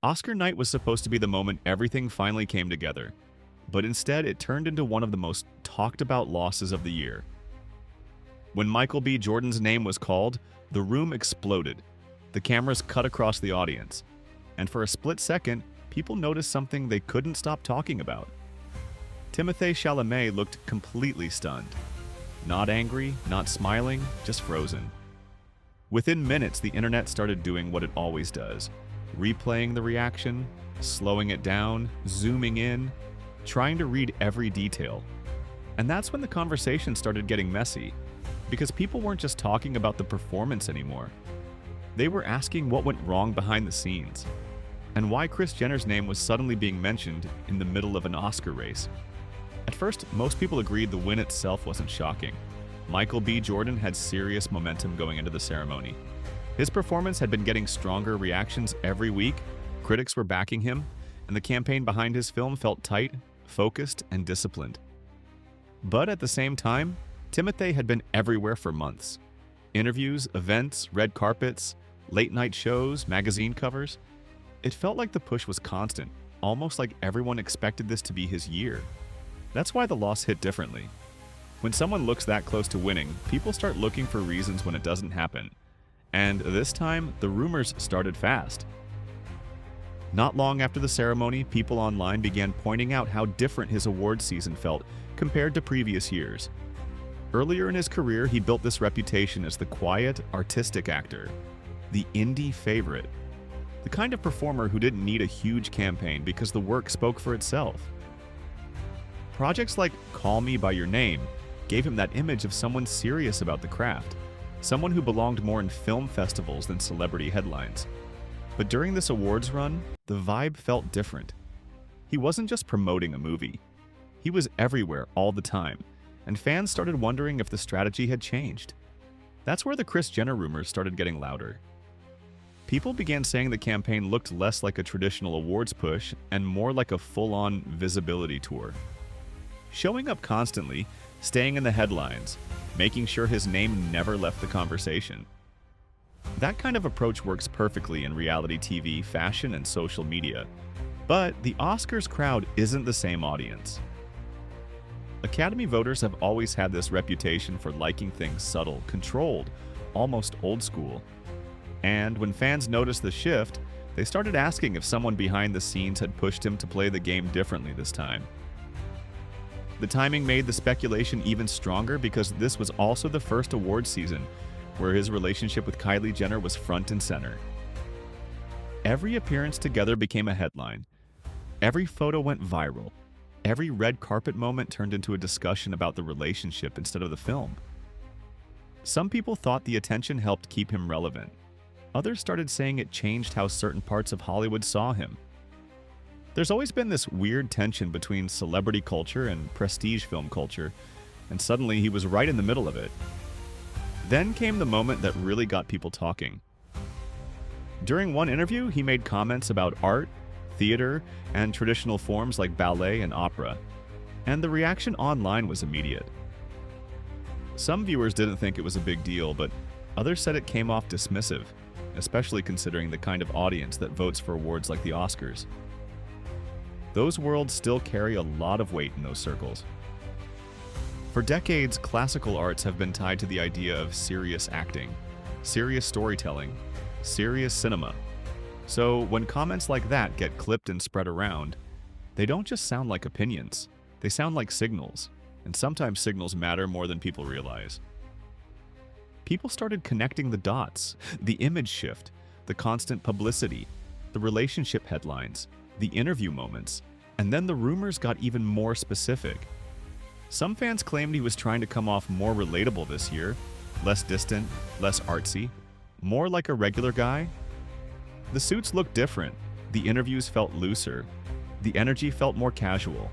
Oscar night was supposed to be the moment everything finally came together, but instead it turned into one of the most talked about losses of the year. When Michael B. Jordan's name was called, the room exploded. The cameras cut across the audience, and for a split second, people noticed something they couldn't stop talking about. Timothée Chalamet looked completely stunned. Not angry, not smiling, just frozen. Within minutes, the internet started doing what it always does, replaying the reaction, slowing it down, zooming in, trying to read every detail. And that's when the conversation started getting messy, because people weren't just talking about the performance anymore. They were asking what went wrong behind the scenes, and why Kris Jenner's name was suddenly being mentioned in the middle of an Oscar race. At first, most people agreed the win itself wasn't shocking. Michael B. Jordan had serious momentum going into the ceremony. His performance had been getting stronger reactions every week, critics were backing him, and the campaign behind his film felt tight, focused, and disciplined. But at the same time, Timothée had been everywhere for months. Interviews, events, red carpets, late-night shows, magazine covers. It felt like the push was constant, almost like everyone expected this to be his year. That's why the loss hit differently. When someone looks that close to winning, people start looking for reasons when it doesn't happen. And this time, the rumors started fast. Not long after the ceremony, people online began pointing out how different his awards season felt compared to previous years. Earlier in his career, he built this reputation as the quiet, artistic actor, the indie favorite, the kind of performer who didn't need a huge campaign because the work spoke for itself. Projects like Call Me by Your Name gave him that image of someone serious about the craft, someone who belonged more in film festivals than celebrity headlines. But during this awards run, the vibe felt different. He wasn't just promoting a movie. He was everywhere all the time, and fans started wondering if the strategy had changed. That's where the Kris Jenner rumors started getting louder. People began saying the campaign looked less like a traditional awards push and more like a full-on visibility tour. Showing up constantly, staying in the headlines, making sure his name never left the conversation. That kind of approach works perfectly in reality TV, fashion, and social media. But the Oscars crowd isn't the same audience. Academy voters have always had this reputation for liking things subtle, controlled, almost old school. And when fans noticed the shift, they started asking if someone behind the scenes had pushed him to play the game differently this time. The timing made the speculation even stronger because this was also the first award season where his relationship with Kylie Jenner was front and center. Every appearance together became a headline. Every photo went viral. Every red carpet moment turned into a discussion about the relationship instead of the film. Some people thought the attention helped keep him relevant. Others started saying it changed how certain parts of Hollywood saw him. There's always been this weird tension between celebrity culture and prestige film culture, and suddenly he was right in the middle of it. Then came the moment that really got people talking. During one interview, he made comments about art, theater, and traditional forms like ballet and opera, and the reaction online was immediate. Some viewers didn't think it was a big deal, but others said it came off dismissive, especially considering the kind of audience that votes for awards like the Oscars. Those worlds still carry a lot of weight in those circles. For decades, classical arts have been tied to the idea of serious acting, serious storytelling, serious cinema. So when comments like that get clipped and spread around, they don't just sound like opinions, they sound like signals, and sometimes signals matter more than people realize. People started connecting the dots, the image shift, the constant publicity, the relationship headlines, the interview moments, and then the rumors got even more specific. Some fans claimed he was trying to come off more relatable this year, less distant, less artsy, more like a regular guy. The suits looked different, the interviews felt looser, the energy felt more casual.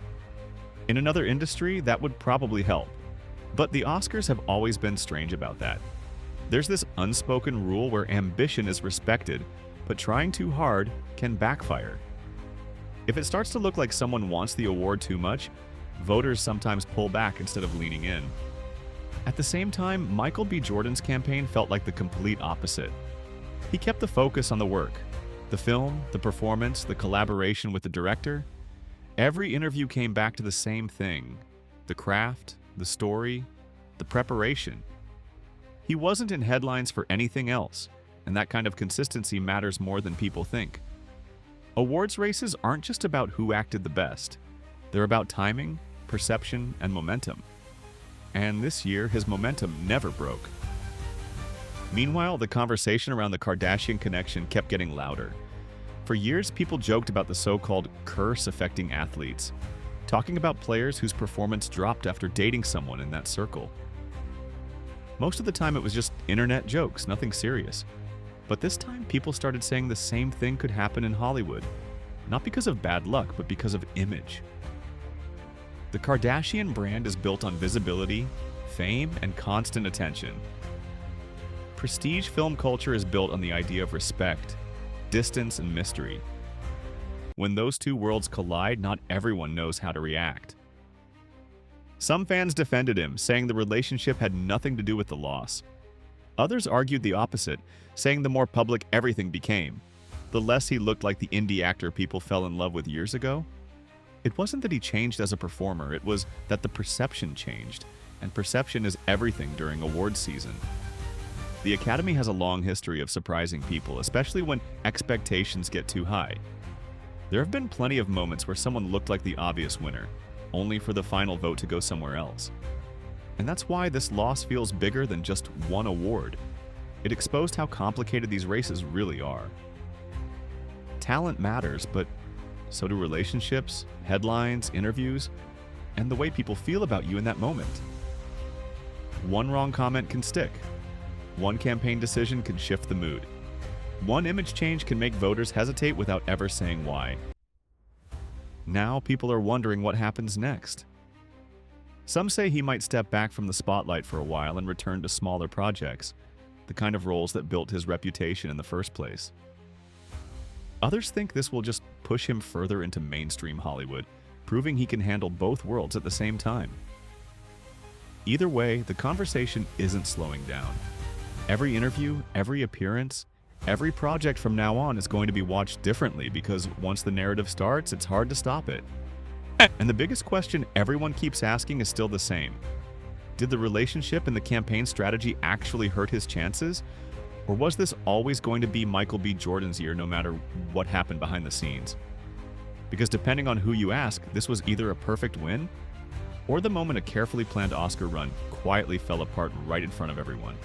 In another industry, that would probably help. But the Oscars have always been strange about that. There's this unspoken rule where ambition is respected, but trying too hard can backfire. If it starts to look like someone wants the award too much, voters sometimes pull back instead of leaning in. At the same time, Michael B. Jordan's campaign felt like the complete opposite. He kept the focus on the work, The film, the performance, the collaboration with the director, every interview came back to the same thing: the craft, the story, the preparation. He wasn't in headlines for anything else, and that kind of consistency matters more than people think. Awards races aren't just about who acted the best. They're about timing, perception, and momentum. And this year, his momentum never broke. Meanwhile, the conversation around the Kardashian connection kept getting louder. For years, people joked about the so-called curse affecting athletes, talking about players whose performance dropped after dating someone in that circle. Most of the time, it was just internet jokes, nothing serious. But this time, people started saying the same thing could happen in Hollywood, not because of bad luck, but because of image. The Kardashian brand is built on visibility, fame, and constant attention. Prestige film culture is built on the idea of respect, distance, and mystery. When those two worlds collide, not everyone knows how to react. Some fans defended him, saying the relationship had nothing to do with the loss. Others argued the opposite, saying the more public everything became, the less he looked like the indie actor people fell in love with years ago. It wasn't that he changed as a performer, it was that the perception changed, and perception is everything during awards season. The Academy has a long history of surprising people, especially when expectations get too high. There have been plenty of moments where someone looked like the obvious winner, only for the final vote to go somewhere else. And that's why this loss feels bigger than just one award. It exposed how complicated these races really are. Talent matters, but so do relationships, headlines, interviews, and the way people feel about you in that moment. One wrong comment can stick. One campaign decision can shift the mood. One image change can make voters hesitate without ever saying why. Now people are wondering what happens next. Some say he might step back from the spotlight for a while and return to smaller projects, the kind of roles that built his reputation in the first place. Others think this will just push him further into mainstream Hollywood, proving he can handle both worlds at the same time. Either way, the conversation isn't slowing down. Every interview, every appearance, every project from now on is going to be watched differently because once the narrative starts, it's hard to stop it. And the biggest question everyone keeps asking is still the same. Did the relationship and the campaign strategy actually hurt his chances? Or was this always going to be Michael B. Jordan's year no matter what happened behind the scenes? Because depending on who you ask, this was either a perfect win or the moment a carefully planned Oscar run quietly fell apart right in front of everyone.